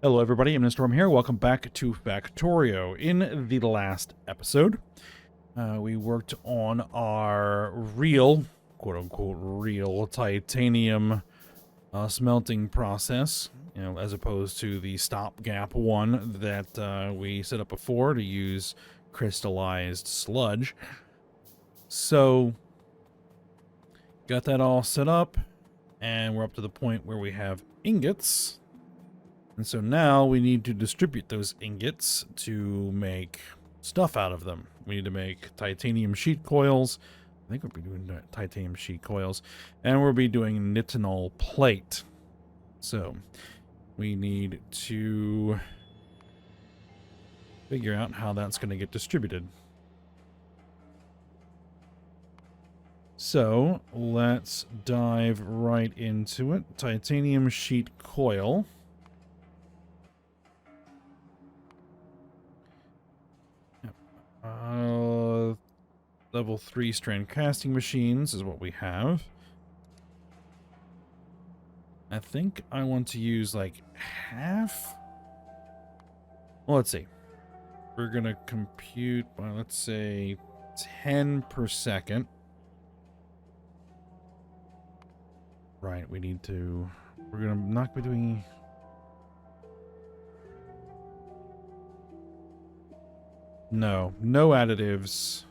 Hello everybody, I'm Storm here. Welcome back to Factorio. In the last episode, we worked on our real, quote-unquote real, titanium smelting process, as opposed to the stopgap one that we set up before to use crystallized sludge. So, got that all set up, and we're up to the point where we have ingots. And so now we need to distribute those ingots to make stuff out of them. We need to make titanium sheet coils. I think we'll be doing titanium sheet coils. And we'll be doing nitinol plate. So we need to figure out how that's going to get distributed. So let's dive right into it. Titanium sheet coil. Level 3 strand casting machines is what we have. I think I want to use like half. Well, let's see. We're going to compute by, let's say, 10 per second. Right, we need to... We're going to not be doing... No additives.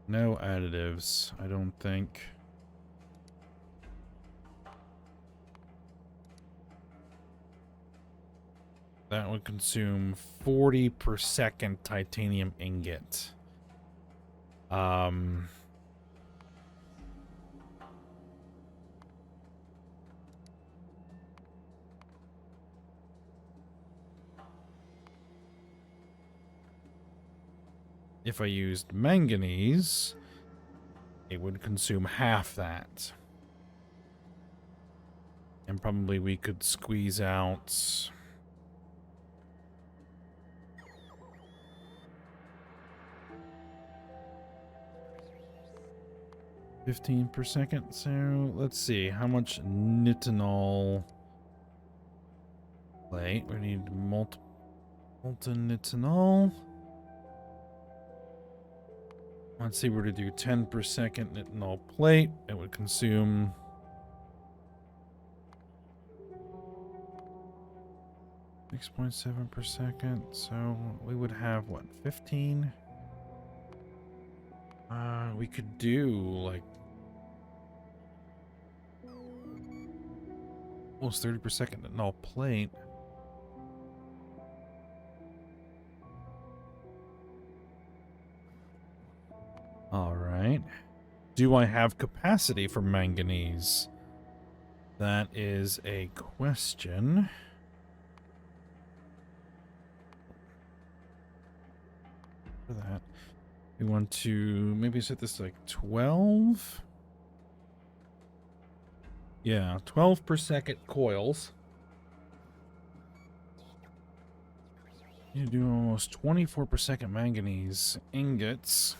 No additives, I don't think. That would consume 40 per second titanium ingot. If I used manganese, it would consume half that. And probably we could squeeze out... 15 per second. So let's see how much nitinol plate. We need molten nitinol. Let's see, we're to do 10 per second nitinol plate. It would consume 6.7 per second. So we would have what, 15? We could do like almost 30 per second nitinol plate. All right. Do I have capacity for manganese? That is a question. For that, we want to maybe set this to like 12. Yeah, 12 per second coils. You do almost 24 per second manganese ingots.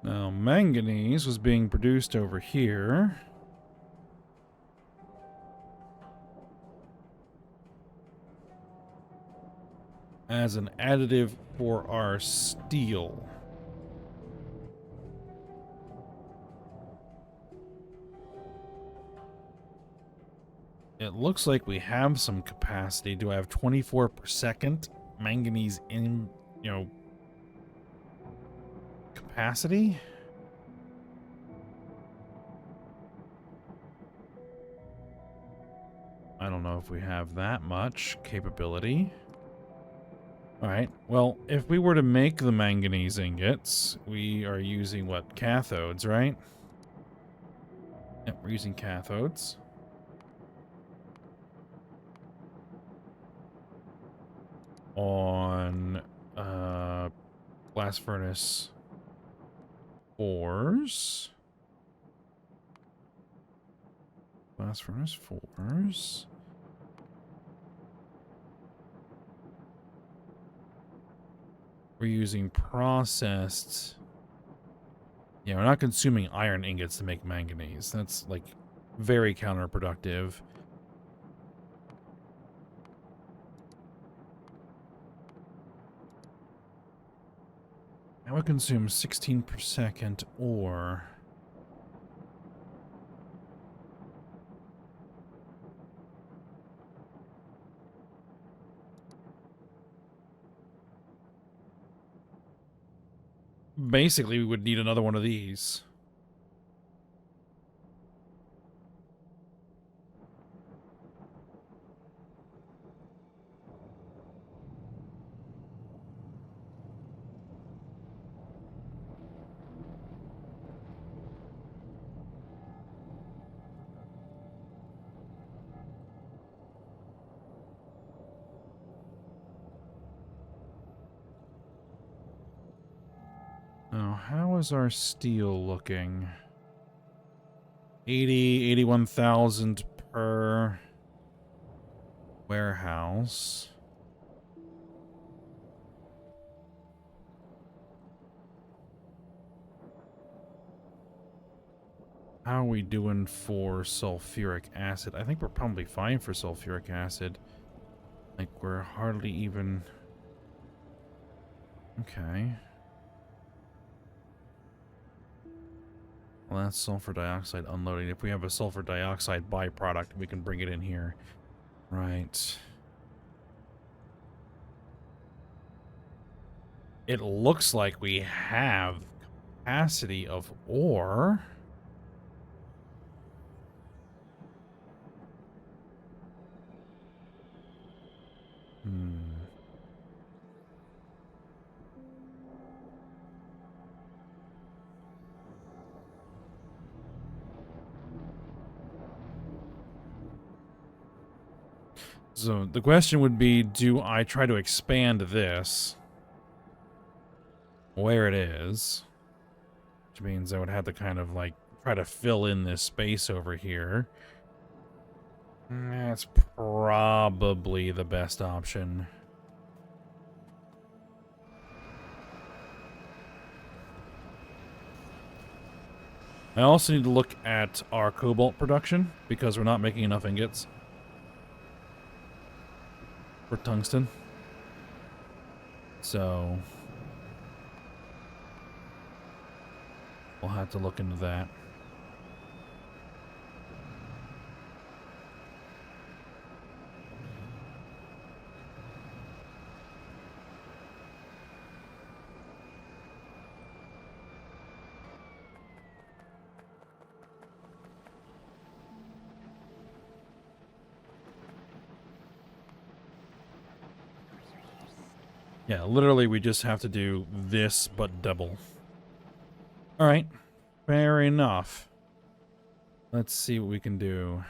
Now, manganese was being produced over here. As an additive for our steel. It looks like we have some capacity. Do I have 24 per second manganese in, capacity? I don't know if we have that much capability. Alright, well, if we were to make the manganese ingots, we are using, what, cathodes, right? Yep, we're using cathodes. On, blast furnace 4s. Blast furnace 4s. We're using processed. Yeah, we're not consuming iron ingots to make manganese. That's, like, very counterproductive. Now we consume 16 per second ore. Basically, we would need another one of these. Now, how is our steel looking? 81,000 per warehouse. How are we doing for sulfuric acid? I think we're probably fine for sulfuric acid. Like, we're hardly even... Okay. Well, that's sulfur dioxide unloading. If we have a sulfur dioxide byproduct, we can bring it in here. Right. It looks like we have capacity of ore. So the question would be, do I try to expand this where it is? Which means I would have to kind of like try to fill in this space over here. That's probably the best option. I also need to look at our cobalt production because we're not making enough ingots for tungsten. So we'll have to look into that. Yeah, literally we just have to do this, but double. Alright, fair enough. Let's see what we can do.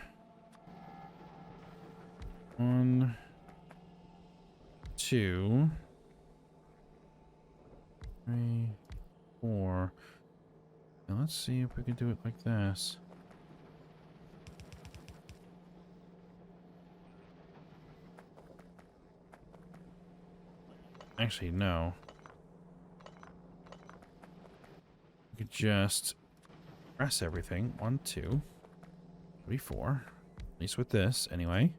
1, 2, 3, 4. Now let's see if we can do it like this. Actually, no. We could just press everything. 1, 2, 3, 4. At least with this, anyway.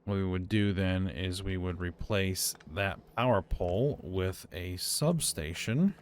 What we would do then is we would replace that power pole with a substation.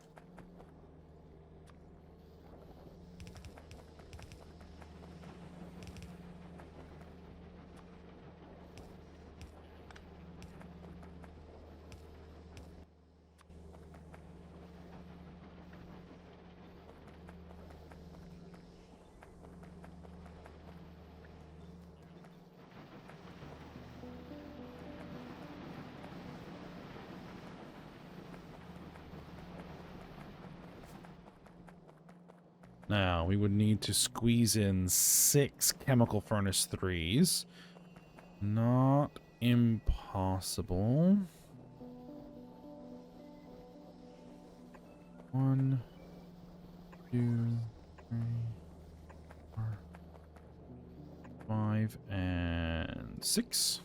Now, we would need to squeeze in 6 chemical furnace 3s. Not impossible. 1, 2, 3, 5 and 6.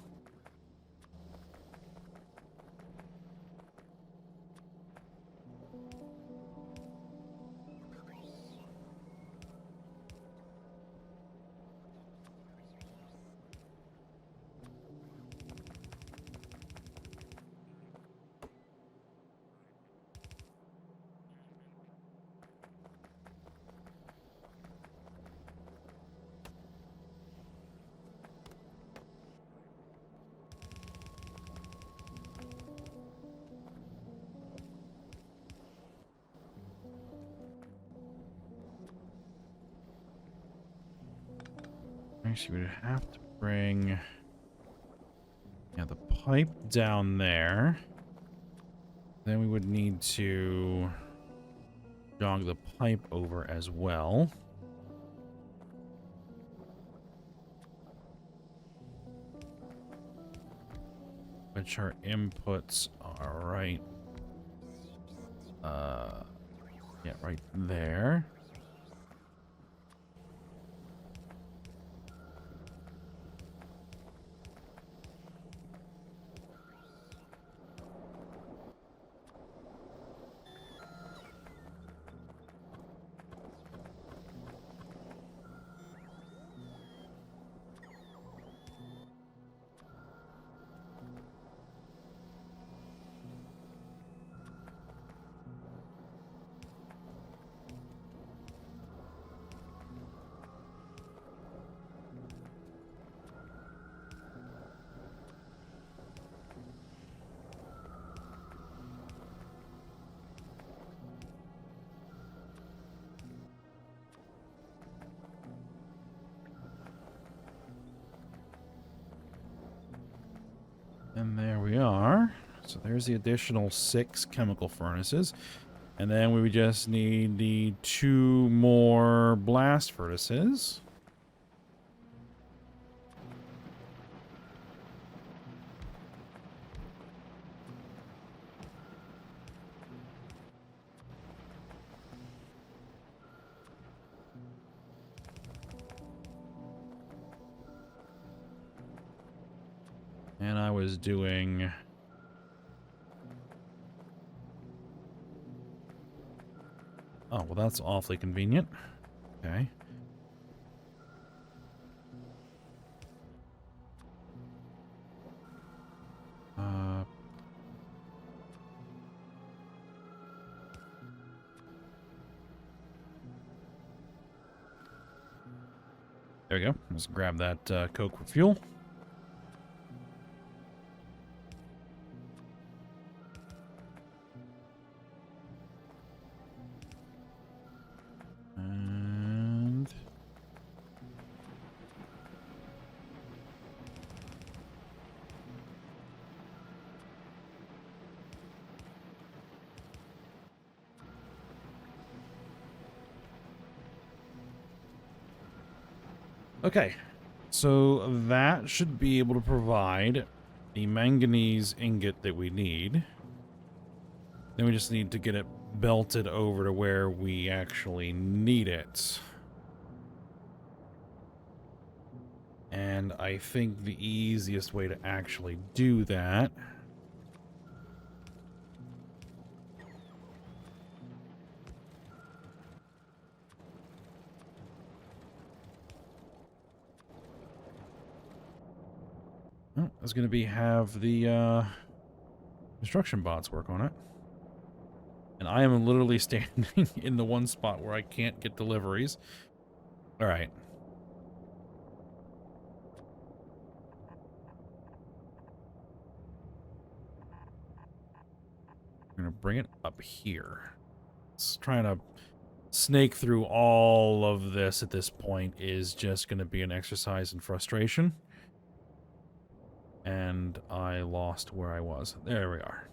Actually, we'd have to bring the pipe down there. Then we would need to jog the pipe over as well. Which our inputs are right. Yeah, right there. And there we are. So there's the additional 6 chemical furnaces. And then we would just need the 2 more blast furnaces. And I was doing... Oh, well, that's awfully convenient. Okay. There we go. Let's grab that Coke for fuel. And... Okay, so that should be able to provide the manganese ingot that we need. Then we just need to get it belted over to where we actually need it. And I think the easiest way to actually do that is going to be have the construction bots work on it. And I am literally standing in the one spot where I can't get deliveries. All right. I'm going to bring it up here. It's trying to snake through all of this at this point is just going to be an exercise in frustration. And I lost where I was. There we are.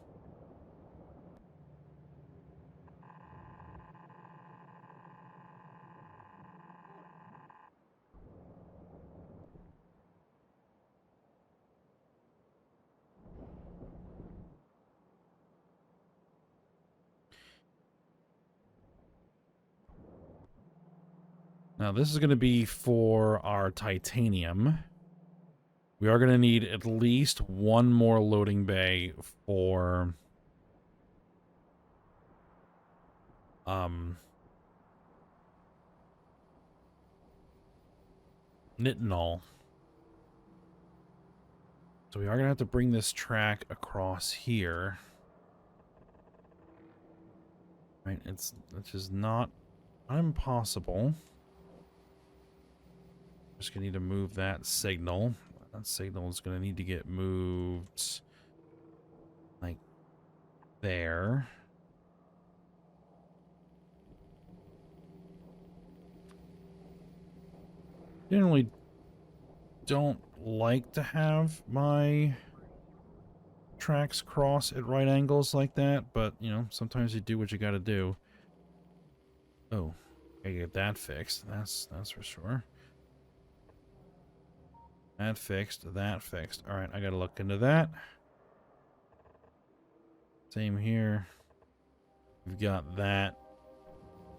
Now this is going to be for our titanium. We are going to need at least one more loading bay for nitinol. So we are going to have to bring this track across here. Right, it's just not impossible. Just going to need to move that signal. That signal is going to need to get moved like there. Generally don't like to have my tracks cross at right angles like that, but, you know, sometimes you do what you gotta do. Oh, I get that fixed. That's for sure. That fixed. That fixed. All right, I gotta look into that. Same here. We've got that.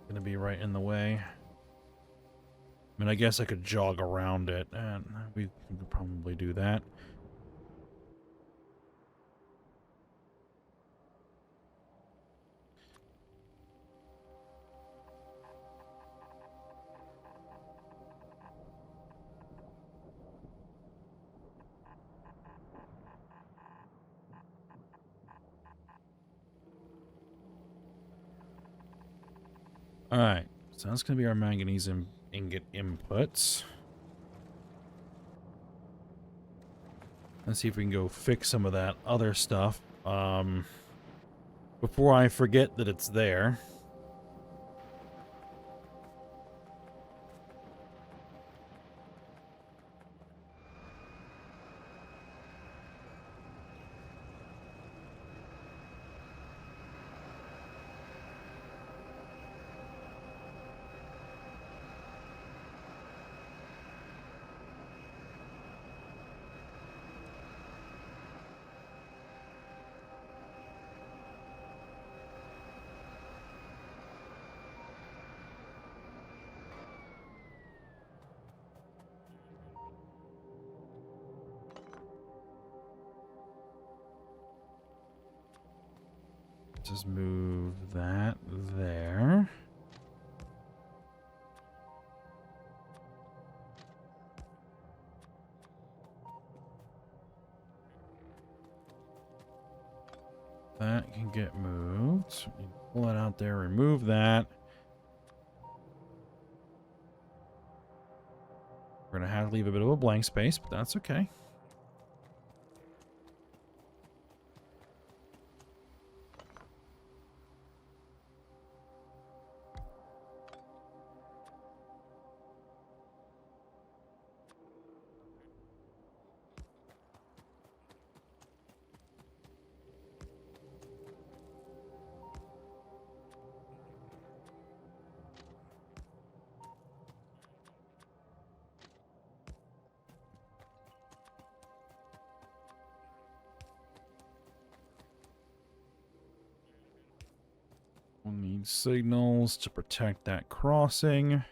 Gonna be right in the way. I mean, I guess I could jog around it, and we could probably do that. All right, so that's gonna be our manganese ingot inputs. Let's see if we can go fix some of that other stuff before I forget that it's there. Just move that there. That can get moved. Pull that out there, remove that. We're going to have to leave a bit of a blank space, but that's okay. We'll need signals to protect that crossing.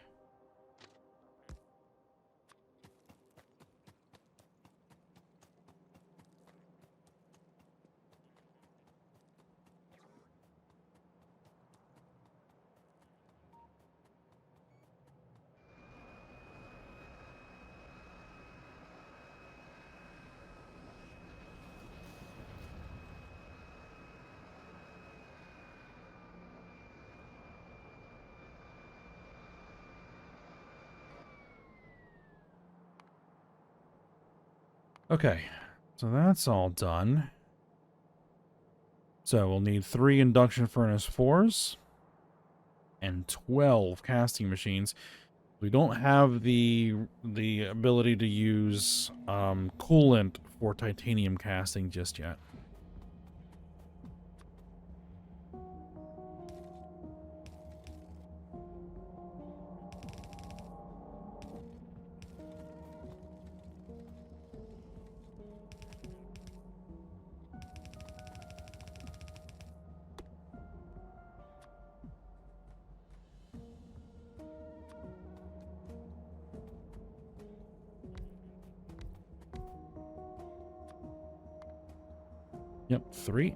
Okay, so that's all done. So we'll need 3 induction furnace 4s and 12 casting machines. We don't have the ability to use coolant for titanium casting just yet. Yep, 3.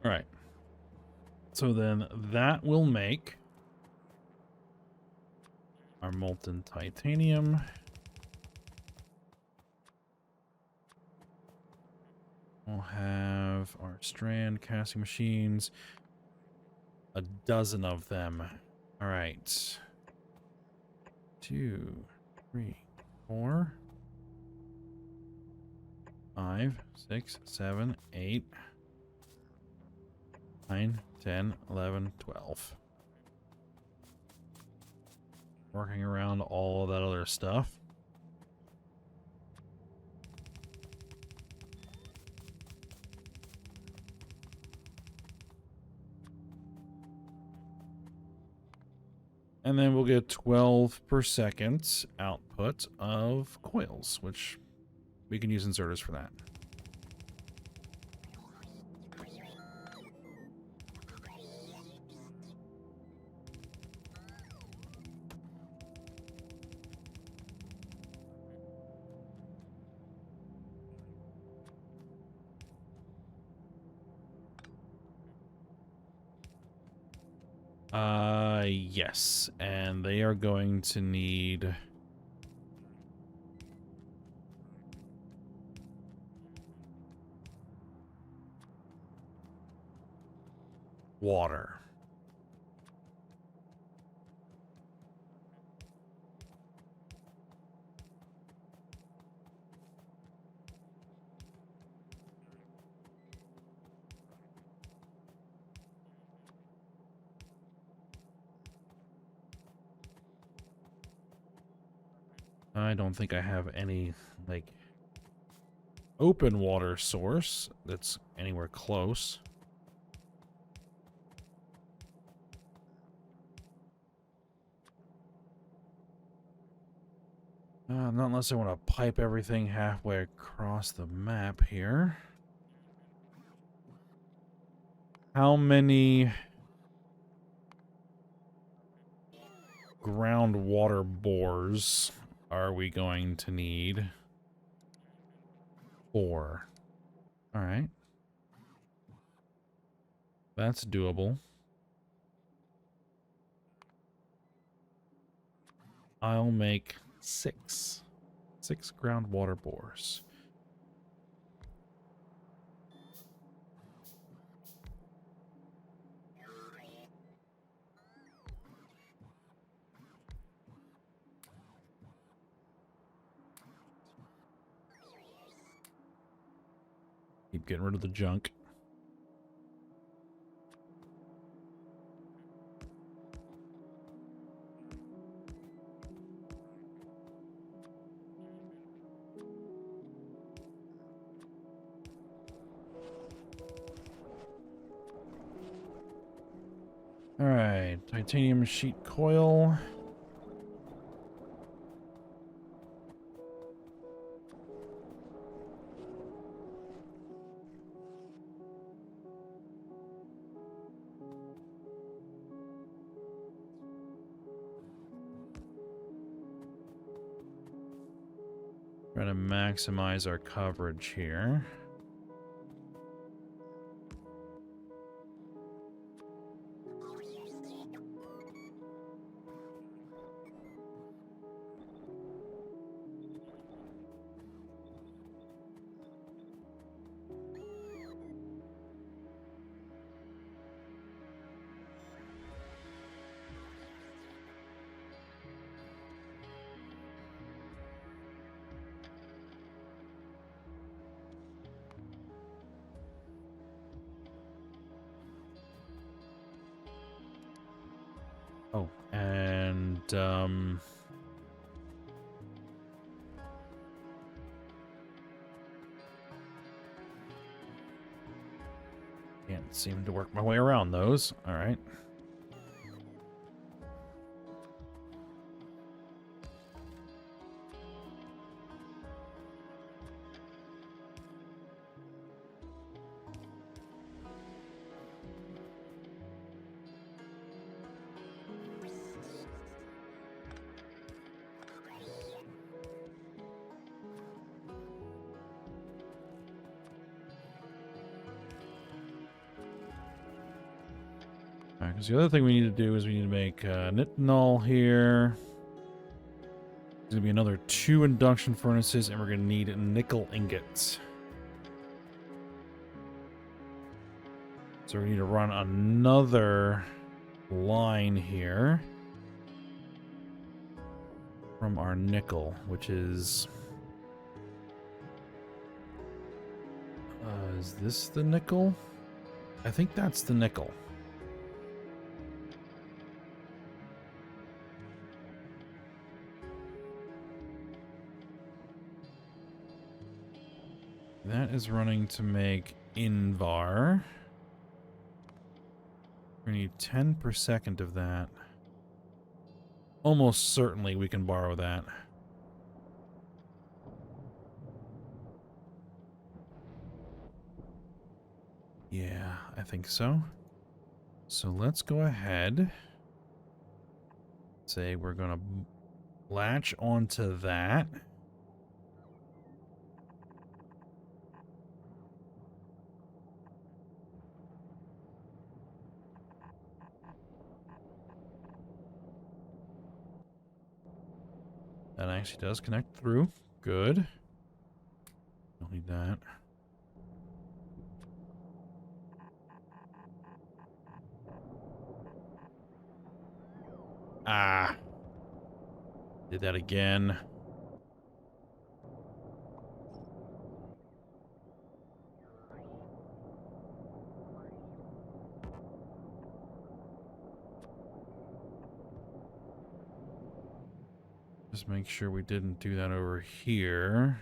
All right. So then that will make our molten titanium. We'll have our strand casting machines. A dozen of them. All right. 2, 3, 4, 5, 6, 7, 8, 9, 10, 11, 12. Working around all of that other stuff. And then we'll get 12 per second output of coils, which we can use inserters for that. Yes, and they are going to need water. I don't think I have any, like, open water source that's anywhere close. Not unless I want to pipe everything halfway across the map here. How many groundwater bores are we going to need? 4. All right. That's doable. I'll make 6. 6 groundwater bores. Keep getting rid of the junk. All right, titanium sheet coil. Try to maximize our coverage here. can't seem to work my way around those. All right. Because the other thing we need to do is we need to make nitinol here. There's going to be another 2 induction furnaces, and we're going to need nickel ingots. So we need to run another line here from our nickel, which is this the nickel? I think that's the nickel. That is running to make Invar. We need 10 per second of that. Almost certainly we can borrow that. Yeah, I think so. So let's go ahead. Say we're going to latch onto that. That actually does connect through. Good. Don't need that. Ah. Did that again. Just make sure we didn't do that over here.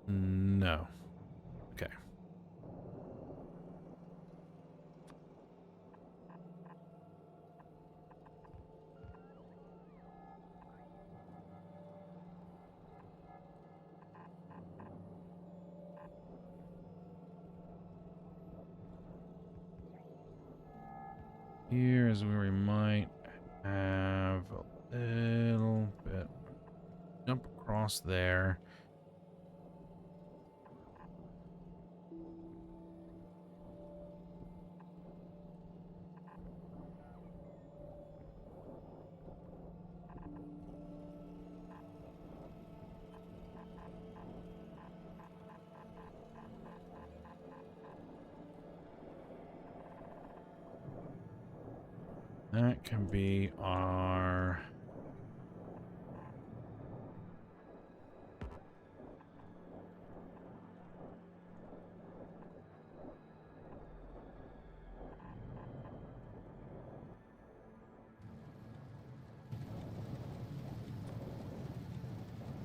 No. Okay. Here is where we might have a little bit. Jump across there. That can be our...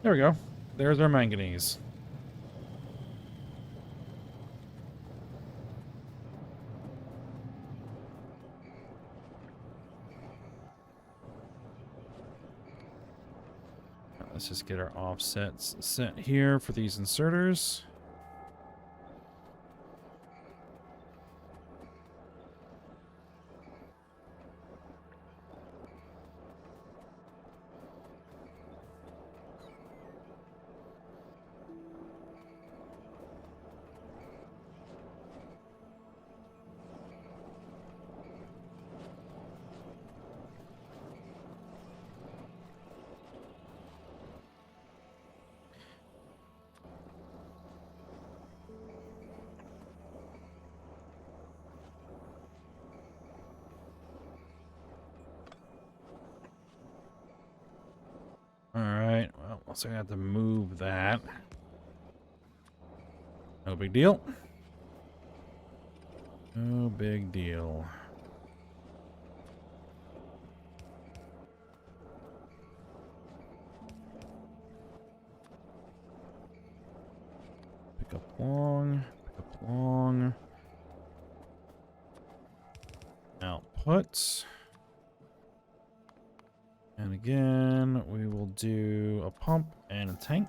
There we go. There's our manganese. Let's just get our offsets set here for these inserters. Alright, well, so I have to move that. No big deal. No big deal. Pick up long. Pick up long. Output. And again, we will do a pump and a tank.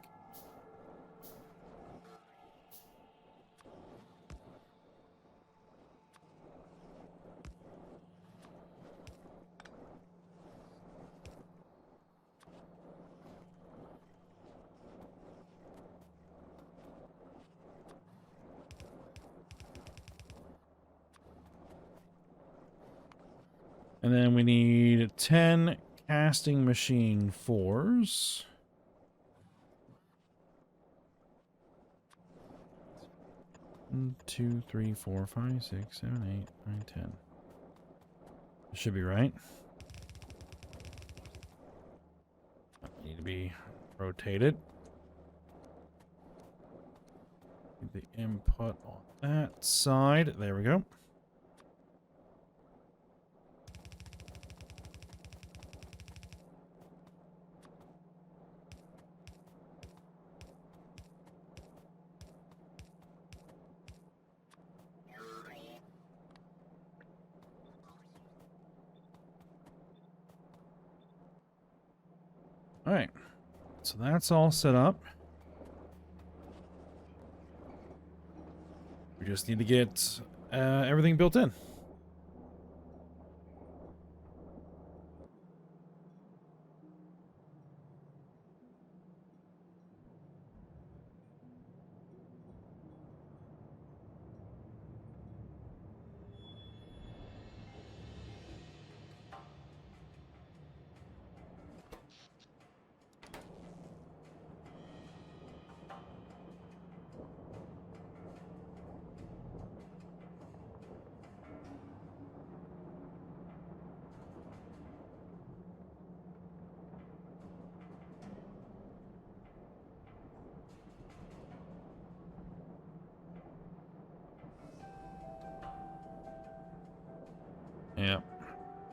And then we need 10 casting machine 4s. 1, 2, 3, 4, 5, 6, 7, 8, 9, 10. Should be right. Need to be rotated. Need the input on that side. There we go. All right, so that's all set up. We just need to get everything built in. Yeah.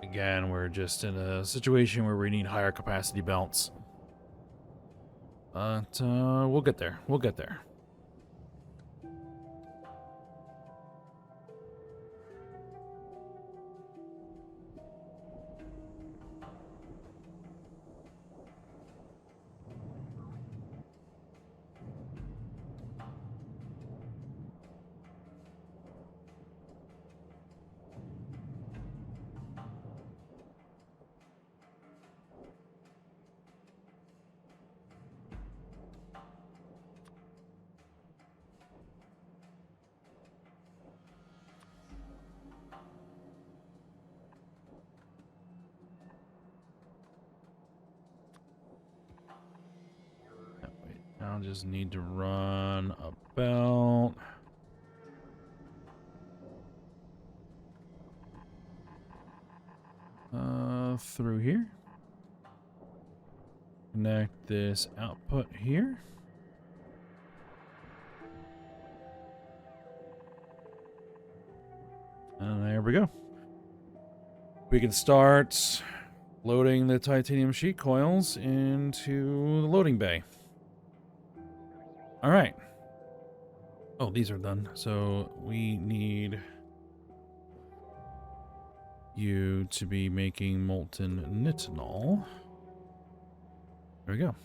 Again, we're just in a situation where we need higher capacity belts. But we'll get there. We'll get there. I'll just need to run a belt. Through here. Connect this output here. And there we go. We can start loading the titanium sheet coils into the loading bay. All right. Oh, these are done. So we need you to be making molten nitinol. There we go.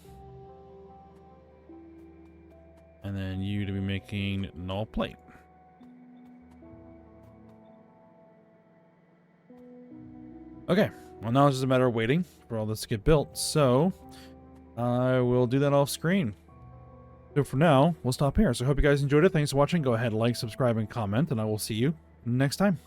And then you to be making null plate. Okay. Well, now it's just a matter of waiting for all this to get built. So I will do that off screen. So for now, we'll stop here. So I hope you guys enjoyed it. Thanks for watching. Go ahead, like, subscribe, and comment, and I will see you next time.